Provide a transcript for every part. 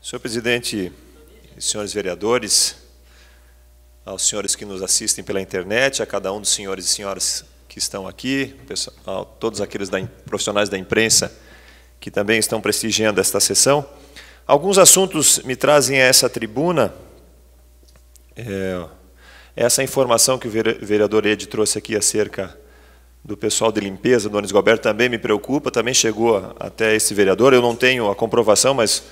Senhor presidente, senhores vereadores, aos senhores que nos assistem pela internet, a cada um dos senhores e senhoras que estão aqui, a todos aqueles profissionais da imprensa que também estão prestigiando esta sessão. Alguns assuntos me trazem a essa tribuna. Essa informação que o vereador Ed trouxe aqui acerca do pessoal de limpeza, do Anis Gilberto, também me preocupa, também chegou até esse vereador. Eu não tenho a comprovação, mas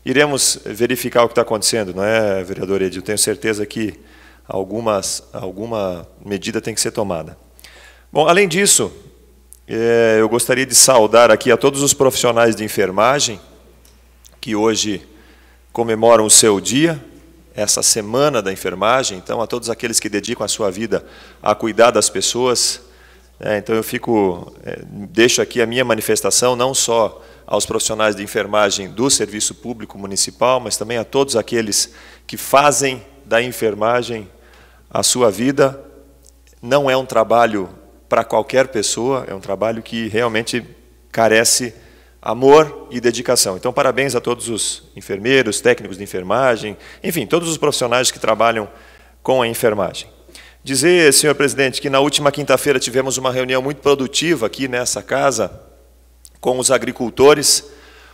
iremos verificar o que está acontecendo, não é, vereador Ed? Eu tenho certeza que alguma medida tem que ser tomada. Bom, além disso, eu gostaria de saudar aqui a todos os profissionais de enfermagem que hoje comemoram o seu dia, essa semana da enfermagem. Então, a todos aqueles que dedicam a sua vida a cuidar das pessoas. Então, eu deixo aqui a minha manifestação, não só aos profissionais de enfermagem do Serviço Público Municipal, mas também a todos aqueles que fazem da enfermagem a sua vida. Não é um trabalho para qualquer pessoa, é um trabalho que realmente carece amor e dedicação. Então, parabéns a todos os enfermeiros, técnicos de enfermagem, enfim, todos os profissionais que trabalham com a enfermagem. Dizer, senhor presidente, que na última quinta-feira tivemos uma reunião muito produtiva aqui nessa casa com os agricultores,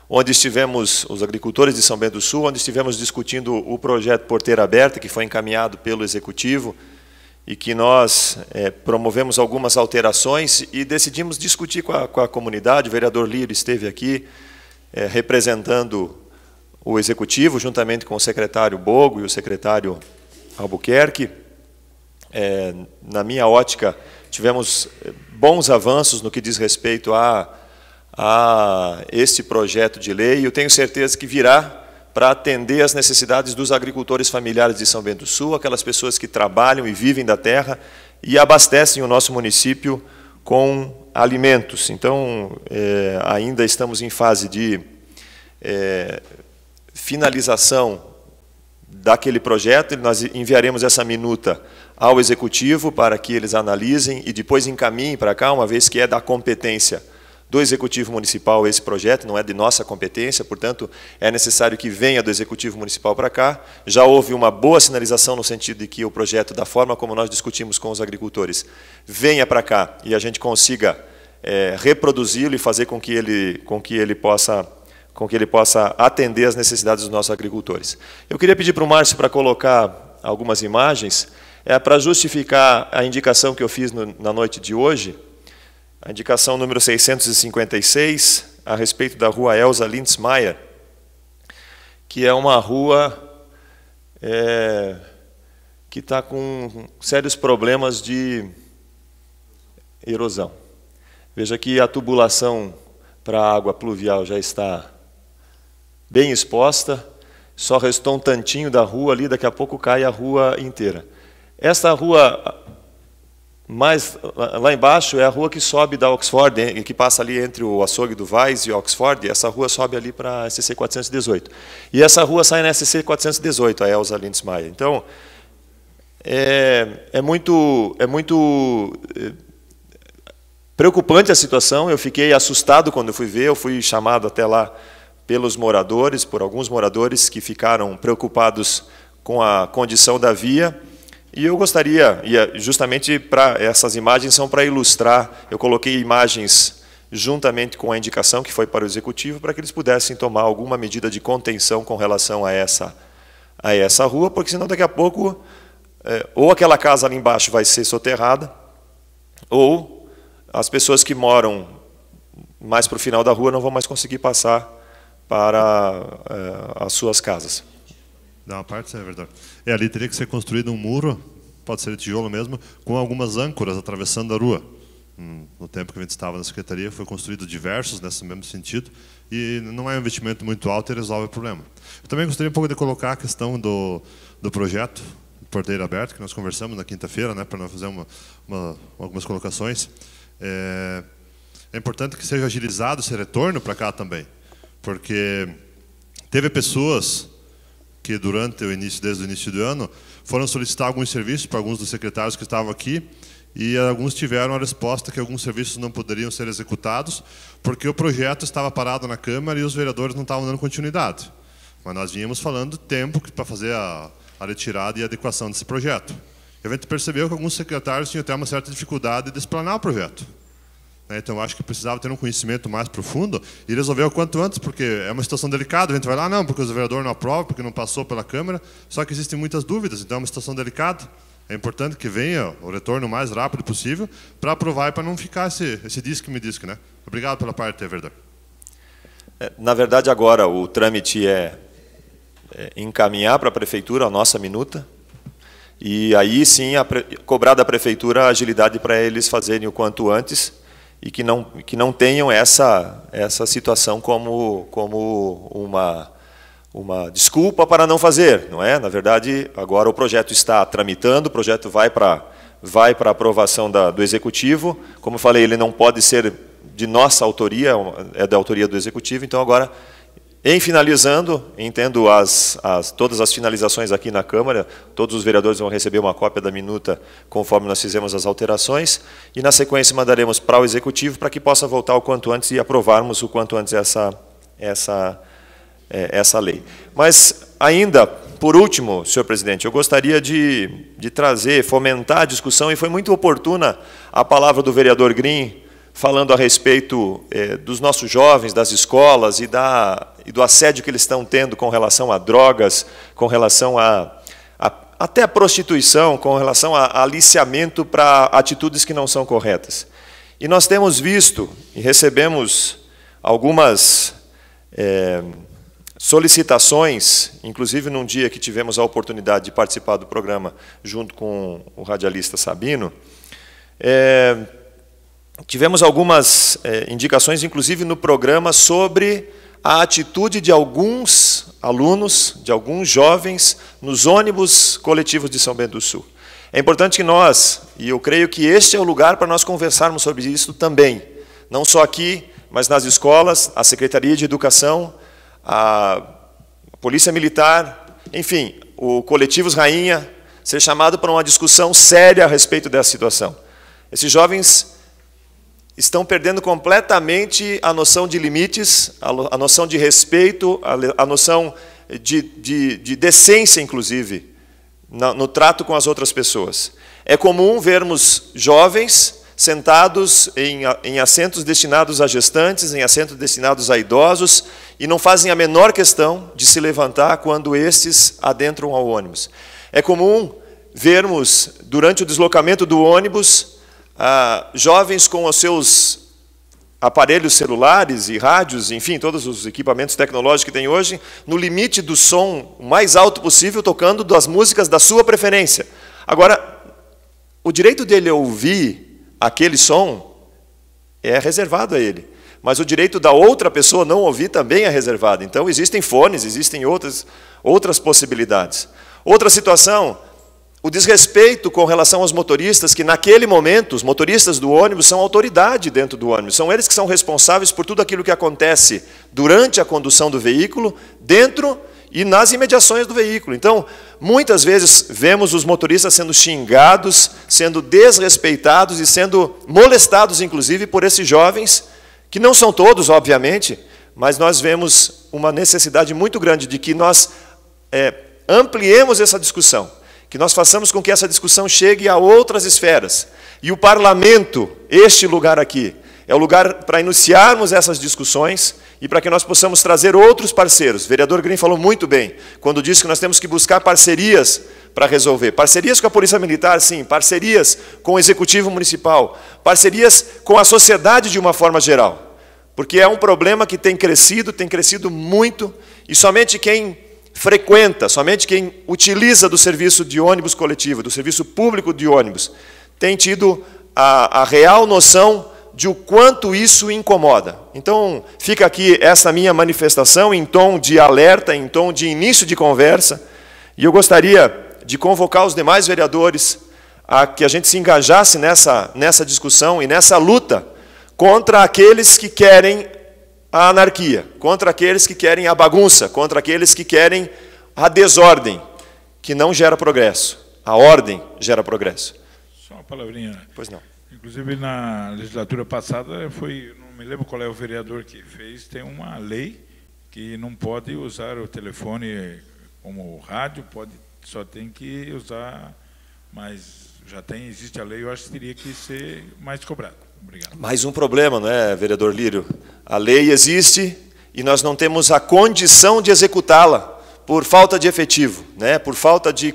onde estivemos, os agricultores de São Bento do Sul, onde estivemos discutindo o projeto Porteira Aberta, que foi encaminhado pelo Executivo, e que nós promovemos algumas alterações e decidimos discutir com a comunidade. O vereador Lírio esteve aqui representando o Executivo, juntamente com o secretário Bogo e o secretário Albuquerque. Na minha ótica, tivemos bons avanços no que diz respeito a este projeto de lei, e eu tenho certeza que virá para atender às necessidades dos agricultores familiares de São Bento do Sul, aquelas pessoas que trabalham e vivem da terra e abastecem o nosso município com alimentos. Então, ainda estamos em fase de finalização daquele projeto. Nós enviaremos essa minuta ao Executivo para que eles analisem e depois encaminhem para cá, uma vez que é da competência do Executivo Municipal esse projeto, não é de nossa competência, portanto, é necessário que venha do Executivo Municipal para cá. Já houve uma boa sinalização no sentido de que o projeto, da forma como nós discutimos com os agricultores, venha para cá e a gente consiga reproduzi-lo e fazer com que ele possa atender às necessidades dos nossos agricultores. Eu queria pedir para o Márcio para colocar algumas imagens, para justificar a indicação que eu fiz na noite de hoje, a indicação número 656, a respeito da rua Elza Lindsmaier, que é uma rua que está com sérios problemas de erosão. Veja que a tubulação para a água pluvial já está bem exposta, só restou um tantinho da rua ali, daqui a pouco cai a rua inteira. Esta rua mais lá embaixo é a rua que sobe da Oxford, que passa ali entre o açougue do Vaz e Oxford. Essa rua sobe ali para a SC 418. E essa rua sai na SC 418, a Elza Lindsmaier. Então, é muito preocupante a situação. Eu fiquei assustado quando eu fui ver. Eu fui chamado até lá pelos moradores, por alguns moradores que ficaram preocupados com a condição da via. E eu gostaria, justamente essas imagens são para ilustrar, eu coloquei imagens juntamente com a indicação que foi para o Executivo, para que eles pudessem tomar alguma medida de contenção com relação a essa rua, porque senão daqui a pouco, ou aquela casa ali embaixo vai ser soterrada, ou as pessoas que moram mais para o final da rua não vão mais conseguir passar para as suas casas. Dá uma parte, é verdade. Ali teria que ser construído um muro, pode ser de tijolo mesmo, com algumas âncoras atravessando a rua. No tempo que a gente estava na Secretaria, foi construído diversos nesse mesmo sentido, e não é um investimento muito alto e resolve o problema. Eu também gostaria um pouco de colocar a questão do projeto Porteira Aberta, que nós conversamos na quinta-feira, para nós fazer algumas colocações. É importante que seja agilizado esse retorno para cá também, porque teve pessoas que desde o início do ano, foram solicitar alguns serviços para alguns dos secretários que estavam aqui, e alguns tiveram a resposta que alguns serviços não poderiam ser executados, porque o projeto estava parado na Câmara e os vereadores não estavam dando continuidade. Mas nós vínhamos falando tempo para fazer a retirada e a adequação desse projeto. E a gente percebeu que alguns secretários tinham até uma certa dificuldade de explanar o projeto. Então, eu acho que precisava ter um conhecimento mais profundo e resolver o quanto antes, porque é uma situação delicada. A gente vai lá, não, porque o vereador não aprova, porque não passou pela Câmara, só que existem muitas dúvidas, então é uma situação delicada. É importante que venha o retorno o mais rápido possível para aprovar e para não ficar esse disque-me-disque, né? Obrigado pela parte, vereador. Na verdade, agora o trâmite é encaminhar para a Prefeitura a nossa minuta, e aí sim cobrar da Prefeitura a agilidade para eles fazerem o quanto antes, e que não tenham essa situação como uma desculpa para não fazer, não é? Na verdade, agora o projeto está tramitando, o projeto vai para aprovação do Executivo. Como eu falei, ele não pode ser de nossa autoria, é da autoria do Executivo. Então, agora, em finalizando, entendo todas as finalizações aqui na Câmara, todos os vereadores vão receber uma cópia da minuta conforme nós fizemos as alterações, e na sequência mandaremos para o Executivo para que possa voltar o quanto antes e aprovarmos o quanto antes essa lei. Mas, ainda, por último, senhor presidente, eu gostaria de trazer, fomentar a discussão, e foi muito oportuna a palavra do vereador Green, falando a respeito dos nossos jovens, das escolas e do assédio que eles estão tendo com relação a drogas, com relação até a prostituição, com relação a aliciamento para atitudes que não são corretas. E nós temos visto e recebemos algumas solicitações, inclusive num dia que tivemos a oportunidade de participar do programa junto com o radialista Sabino, tivemos algumas indicações, inclusive no programa, sobre a atitude de alguns alunos, de alguns jovens, nos ônibus coletivos de São Bento do Sul. É importante que nós, e eu creio que este é o lugar para nós conversarmos sobre isso também, não só aqui, mas nas escolas, a Secretaria de Educação, a Polícia Militar, enfim, o Coletivos Rainha, ser chamado para uma discussão séria a respeito dessa situação. Esses jovens estão perdendo completamente a noção de limites, a noção de respeito, a noção de decência, inclusive, no trato com as outras pessoas. É comum vermos jovens sentados em assentos destinados a gestantes, em assentos destinados a idosos, e não fazem a menor questão de se levantar quando estes adentram ao ônibus. É comum vermos, durante o deslocamento do ônibus, jovens com os seus aparelhos celulares e rádios, enfim, todos os equipamentos tecnológicos que tem hoje, no limite do som o mais alto possível, tocando das músicas da sua preferência. Agora, o direito dele ouvir aquele som é reservado a ele, mas o direito da outra pessoa não ouvir também é reservado. Então, existem fones, existem outras possibilidades. Outra situação, o desrespeito com relação aos motoristas, que naquele momento, os motoristas do ônibus são autoridade dentro do ônibus, são eles que são responsáveis por tudo aquilo que acontece durante a condução do veículo, dentro e nas imediações do veículo. Então, muitas vezes vemos os motoristas sendo xingados, sendo desrespeitados e sendo molestados, inclusive, por esses jovens, que não são todos, obviamente, mas nós vemos uma necessidade muito grande de que nós ampliemos essa discussão, que nós façamos com que essa discussão chegue a outras esferas. E o parlamento, este lugar aqui, é o lugar para iniciarmos essas discussões e para que nós possamos trazer outros parceiros. O vereador Green falou muito bem, quando disse que nós temos que buscar parcerias para resolver. Parcerias com a Polícia Militar, sim, parcerias com o Executivo Municipal, parcerias com a sociedade de uma forma geral. Porque é um problema que tem crescido muito, e somente quem frequenta, somente quem utiliza do serviço de ônibus coletivo, do serviço público de ônibus, tem tido a real noção de o quanto isso incomoda. Então, fica aqui essa minha manifestação em tom de alerta, em tom de início de conversa, e eu gostaria de convocar os demais vereadores a que a gente se engajasse nessa discussão e nessa luta contra aqueles que querem a anarquia, contra aqueles que querem a bagunça, contra aqueles que querem a desordem, que não gera progresso. A ordem gera progresso. Só uma palavrinha. Pois não. Inclusive, na legislatura passada, não me lembro qual é o vereador que fez, tem uma lei que não pode usar o telefone como rádio, só tem que usar, mas já existe a lei, eu acho que teria que ser mais cobrado. Obrigado. Mais um problema, não é, vereador Lírio? A lei existe e nós não temos a condição de executá-la por falta de efetivo, né? Por falta de...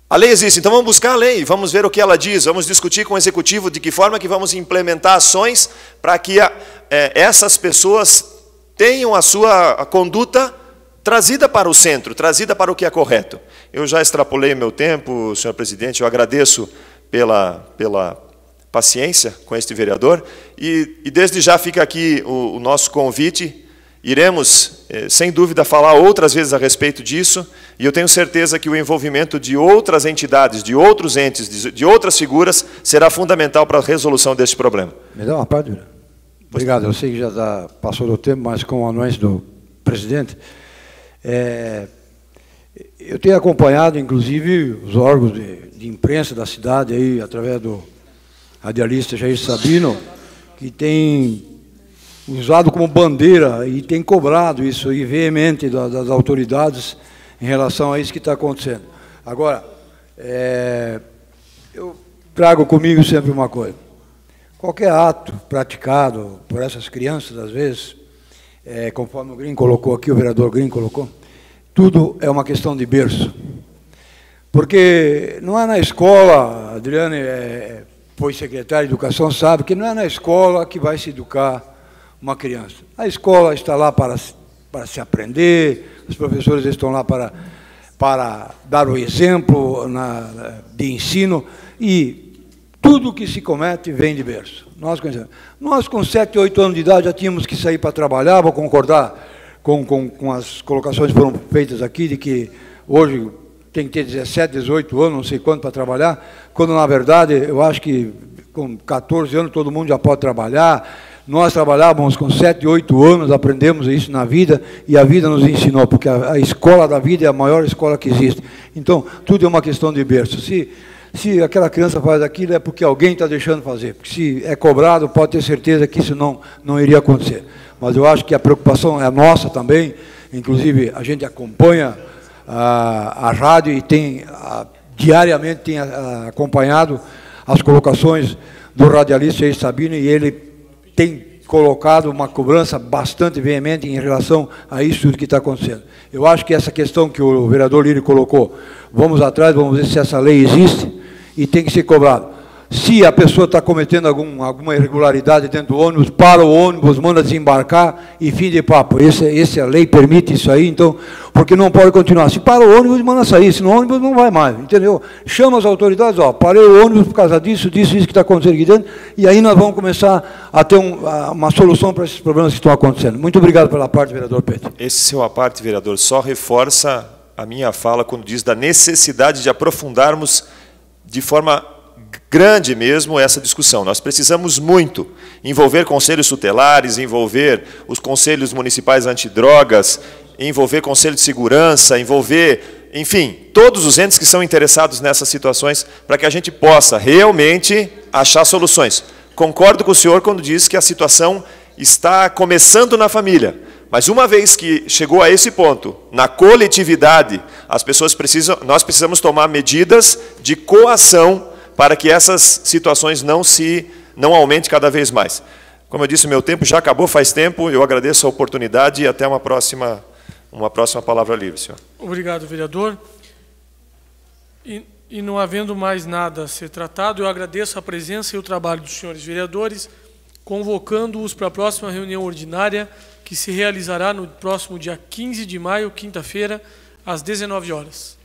A lei existe, então vamos buscar a lei, vamos ver o que ela diz, vamos discutir com o executivo de que forma que vamos implementar ações para que essas pessoas tenham a sua conduta trazida para o centro, trazida para o que é correto. Eu já extrapolei o meu tempo, senhor presidente, eu agradeço pela paciência com este vereador e desde já fica aqui o nosso convite. Iremos, sem dúvida, falar outras vezes a respeito disso e eu tenho certeza que o envolvimento de outras entidades, de outros entes, de outras figuras será fundamental para a resolução deste problema. Me dá uma parte? Obrigado, eu sei que já passou do tempo, mas com o anúncio do presidente, eu tenho acompanhado, inclusive, os órgãos de imprensa da cidade, aí, através do radialista Jair Sabino, que tem usado como bandeira e tem cobrado isso aí veemente das autoridades em relação a isso que está acontecendo. Agora, eu trago comigo sempre uma coisa. Qualquer ato praticado por essas crianças, às vezes, conforme o Green colocou aqui, o vereador Green colocou, tudo é uma questão de berço. Porque não é na escola, a Adriane foi secretária de Educação, sabe que não é na escola que vai se educar uma criança. A escola está lá para se aprender, os professores estão lá para dar o exemplo de ensino, e tudo que se comete vem de berço. Nós com 7, 8 anos de idade, já tínhamos que sair para trabalhar, vou concordar com as colocações que foram feitas aqui, de que hoje tem que ter 17, 18 anos, não sei quanto, para trabalhar, quando, na verdade, eu acho que com 14 anos todo mundo já pode trabalhar. Nós trabalhávamos com 7, 8 anos, aprendemos isso na vida, e a vida nos ensinou, porque a escola da vida é a maior escola que existe. Então, tudo é uma questão de berço. Se aquela criança faz aquilo, é porque alguém está deixando fazer. Porque se é cobrado, pode ter certeza que isso não iria acontecer. Mas eu acho que a preocupação é nossa também. Inclusive, a gente acompanha a rádio e diariamente tem acompanhado as colocações do radialista Jair Sabino, e ele tem colocado uma cobrança bastante veemente em relação a isso tudo que está acontecendo. Eu acho que essa questão que o vereador Lírio colocou, vamos atrás, vamos ver se essa lei existe e tem que ser cobrado. Se a pessoa está cometendo alguma irregularidade dentro do ônibus, para o ônibus, manda desembarcar e fim de papo. A lei permite isso aí, então, porque não pode continuar. Se para o ônibus, manda sair, senão o ônibus não vai mais, entendeu? Chama as autoridades, parei o ônibus por causa disso que está acontecendo aqui dentro, e aí nós vamos começar a ter uma solução para esses problemas que estão acontecendo. Muito obrigado pela parte, vereador Pedro. Esse seu aparte, vereador, só reforça a minha fala quando diz da necessidade de aprofundarmos de forma grande mesmo essa discussão. Nós precisamos muito envolver conselhos tutelares, envolver os conselhos municipais antidrogas, envolver conselho de segurança, envolver, enfim, todos os entes que são interessados nessas situações, para que a gente possa realmente achar soluções. Concordo com o senhor quando diz que a situação está começando na família, mas uma vez que chegou a esse ponto, na coletividade, nós precisamos tomar medidas de coação para que essas situações não aumentem cada vez mais. Como eu disse, meu tempo já acabou faz tempo, eu agradeço a oportunidade e até uma próxima palavra livre, senhor. Obrigado, vereador. E não havendo mais nada a ser tratado, eu agradeço a presença e o trabalho dos senhores vereadores, convocando-os para a próxima reunião ordinária, que se realizará no próximo dia 15 de maio, quinta-feira, às 19 horas.